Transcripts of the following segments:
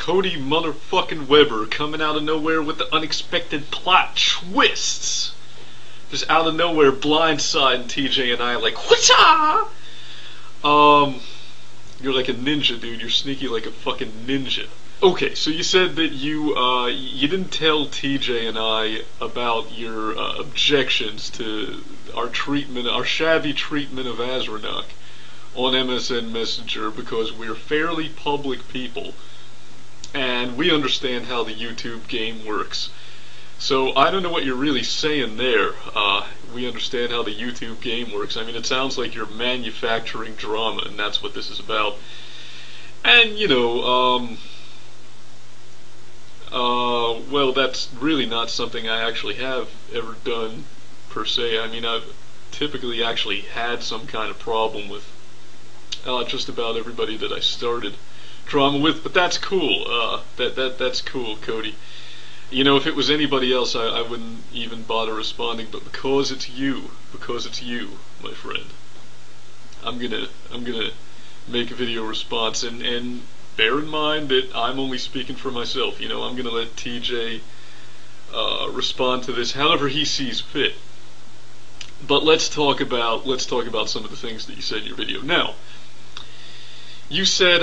Cody motherfucking Weber coming out of nowhere with the unexpected plot twists. Just out of nowhere, blindsiding TJ and I like, whatcha? You're like a ninja, dude. You're sneaky like a fucking ninja. Okay, so you said that you didn't tell TJ and I about your objections to our treatment, our shabby treatment of Azranok on MSN Messenger, because we're fairly public people and we understand how the YouTube game works. So I don't know what you're really saying there. We understand how the YouTube game works. I mean, it sounds like you're manufacturing drama, and that's what this is about. And you know, well, that's really not something I actually have ever done per se. I mean, I've typically actually had some kind of problem with just about everybody that I started drama with, but that's cool. That's cool, Cody. You know, if it was anybody else, I wouldn't even bother responding. But because it's you, my friend, I'm gonna make a video response, and bear in mind that I'm only speaking for myself. You know, I'm gonna let TJ respond to this however he sees fit. But let's talk about some of the things that you said in your video. Now, you said,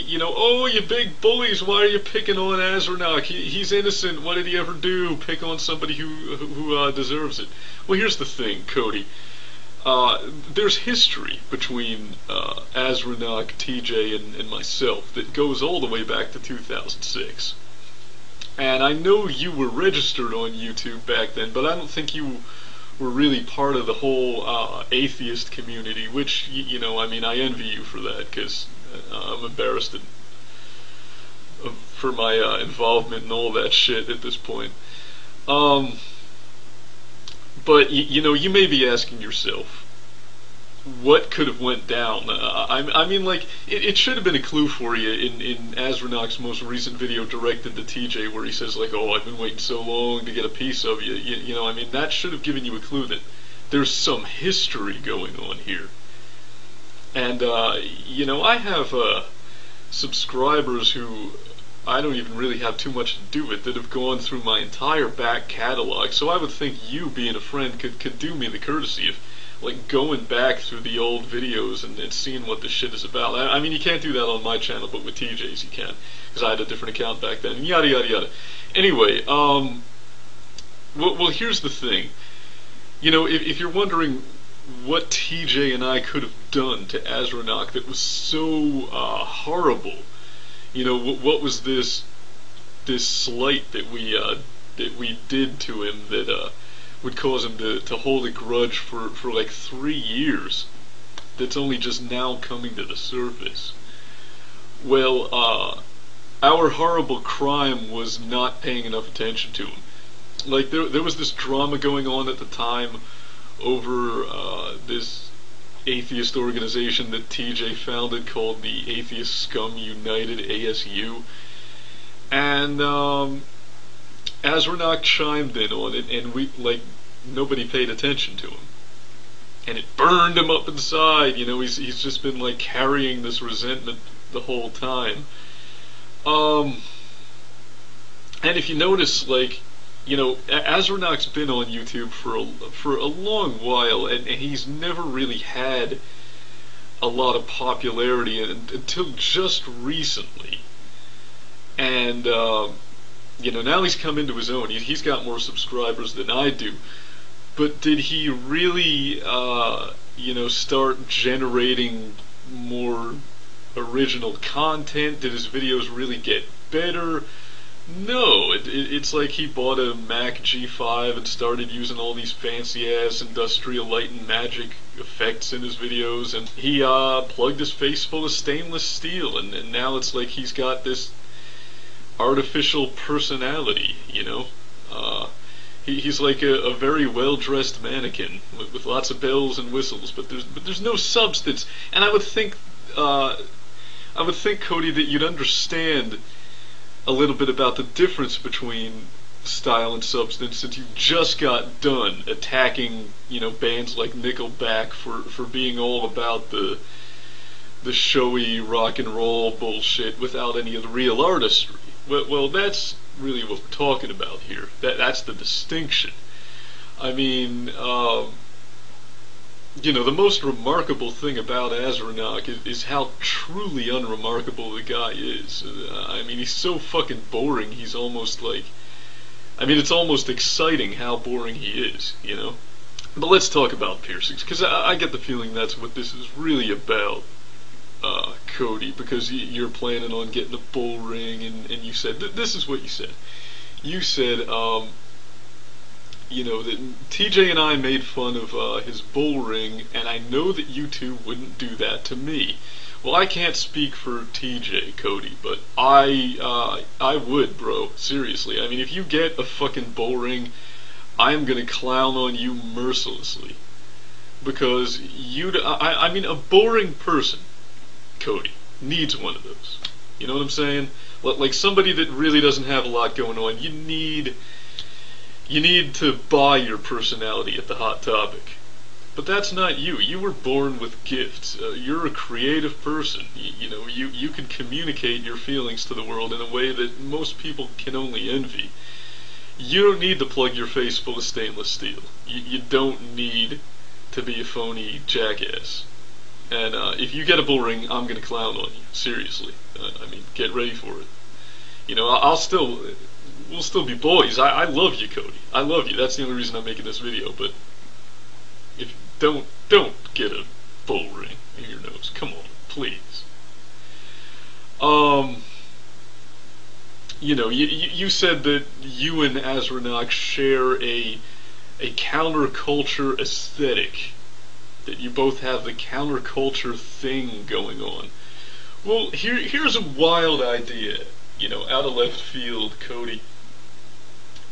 you know, oh, you big bullies, why are you picking on Azranok? He's innocent, what did he ever do? Pick on somebody who deserves it. Well, here's the thing, Cody. There's history between Azranok, TJ, and myself that goes all the way back to 2006. And I know you were registered on YouTube back then, but I don't think you were really part of the whole atheist community, which, you know, I mean, I envy you for that, because I'm embarrassed for my involvement in all that shit at this point. But you know, you may be asking yourself, what could have went down? I mean, like, it should have been a clue for you in Azranok's most recent video directed to TJ, where he says, like, oh, I've been waiting so long to get a piece of you. You know, I mean, that should have given you a clue that there's some history going on here. And, you know, I have subscribers who I don't even really have too much to do with that have gone through my entire back catalog, so I would think you, being a friend, could do me the courtesy of, like, going back through the old videos and seeing what this shit is about. I mean, you can't do that on my channel, but with TJ's you can, because I had a different account back then, and yada yada yada. Anyway, well, here's the thing. You know, if you're wondering what TJ and I could have done to Azranok that was so horrible, you know, what was this slight that we did to him that would cause him to hold a grudge for like 3 years, that's only just now coming to the surface? Well, our horrible crime was not paying enough attention to him. Like, there was this drama going on at the time over this atheist organization that TJ founded called the Atheist Scum United, ASU, and Azranok chimed in on it, and we, like, nobody paid attention to him, and it burned him up inside. You know, he's just been, like, carrying this resentment the whole time. And if you notice, like, you know, Azranok's been on YouTube for a long while, and he's never really had a lot of popularity until just recently. And you know, now he's come into his own. He's got more subscribers than I do. But did he really, you know, start generating more original content? Did his videos really get better? No, it's like he bought a Mac G5 and started using all these fancy-ass industrial light and magic effects in his videos, and he plugged his face full of stainless steel, and now it's like he's got this artificial personality, you know? He's like a very well-dressed mannequin with lots of bells and whistles, but there's no substance. And I would think, Cody, that you'd understand a little bit about the difference between style and substance, since you just got done attacking, you know, bands like Nickelback for being all about the the showy rock and roll bullshit without any of the real artistry. Well, that's really what we're talking about here. That's the distinction. I mean, the most remarkable thing about Azranok is how truly unremarkable the guy is. I mean, he's so fucking boring, he's almost like... I mean, it's almost exciting how boring he is. But let's talk about piercings, because I get the feeling that's what this is really about, Cody, because you're planning on getting a bull ring, and you said, this is what you said. You said, that TJ and I made fun of his bull ring, and I know that you two wouldn't do that to me. Well, I can't speak for TJ, Cody, but I would, bro. Seriously. I mean, if you get a fucking bull ring, I'm gonna clown on you mercilessly. Because I mean, a boring person, Cody, needs one of those. You know what I'm saying? Like somebody that really doesn't have a lot going on. You need to buy your personality at the Hot Topic. But that's not you. You were born with gifts. You're a creative person. You can communicate your feelings to the world in a way that most people can only envy. You don't need to plug your face full of stainless steel. You don't need to be a phony jackass. And if you get a bull ring, I'm gonna clown on you. Seriously. I mean, get ready for it. We'll still be boys. I love you, Cody. I love you. That's the only reason I'm making this video. But if don't get a bull ring in your nose. Come on, please. You said that you and Azranok share a counterculture aesthetic. That you both have the counterculture thing going on. Well, here's a wild idea, out of left field, Cody.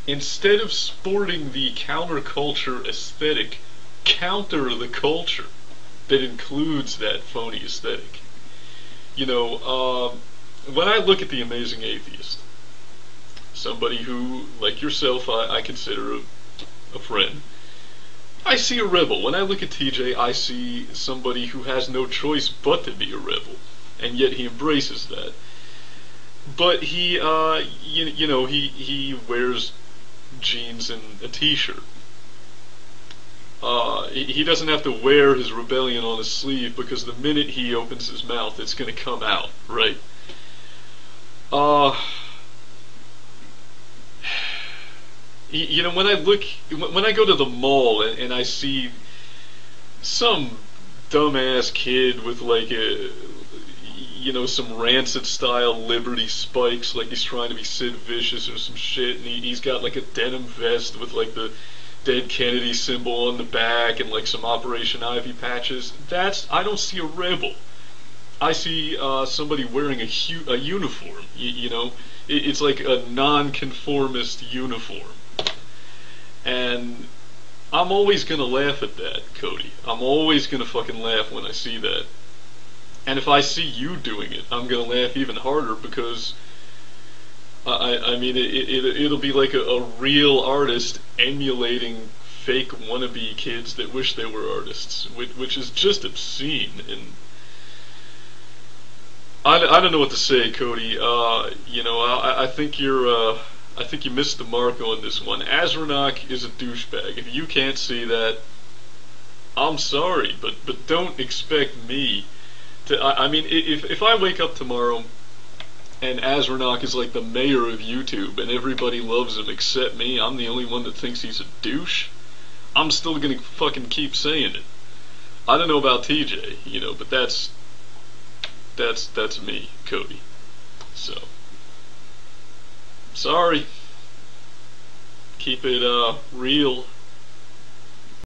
Instead of sporting the counterculture aesthetic, counter the culture that includes that phony aesthetic. When I look at The Amazing Atheist, somebody who, like yourself, I consider a friend, I see a rebel. When I look at TJ, I see somebody who has no choice but to be a rebel, and yet he embraces that. But he wears jeans and a t-shirt. He doesn't have to wear his rebellion on his sleeve, because the minute he opens his mouth, it's going to come out, right? When I go to the mall and I see some dumbass kid with like some rancid style Liberty spikes, like he's trying to be Sid Vicious or some shit, and he's got like a denim vest with like the dead Kennedy symbol on the back and like some Operation Ivy patches. I don't see a rebel. I see somebody wearing a uniform. It's like a non-conformist uniform. And I'm always gonna laugh at that, Cody. I'm always gonna fucking laugh when I see that. And if I see you doing it, I'm gonna laugh even harder, because I mean, it'll be like a real artist emulating fake wannabe kids that wish they were artists, which is just obscene. And I don't know what to say, Cody. I think I think you missed the mark on this one. Azranok is a douchebag. If you can't see that, I'm sorry, but don't expect me to. I mean, if I wake up tomorrow and Azranok is like the mayor of YouTube and everybody loves him except me, I'm the only one that thinks he's a douche, I'm still gonna fucking keep saying it. I don't know about TJ, but that's me, Cody. So, sorry. Keep it real.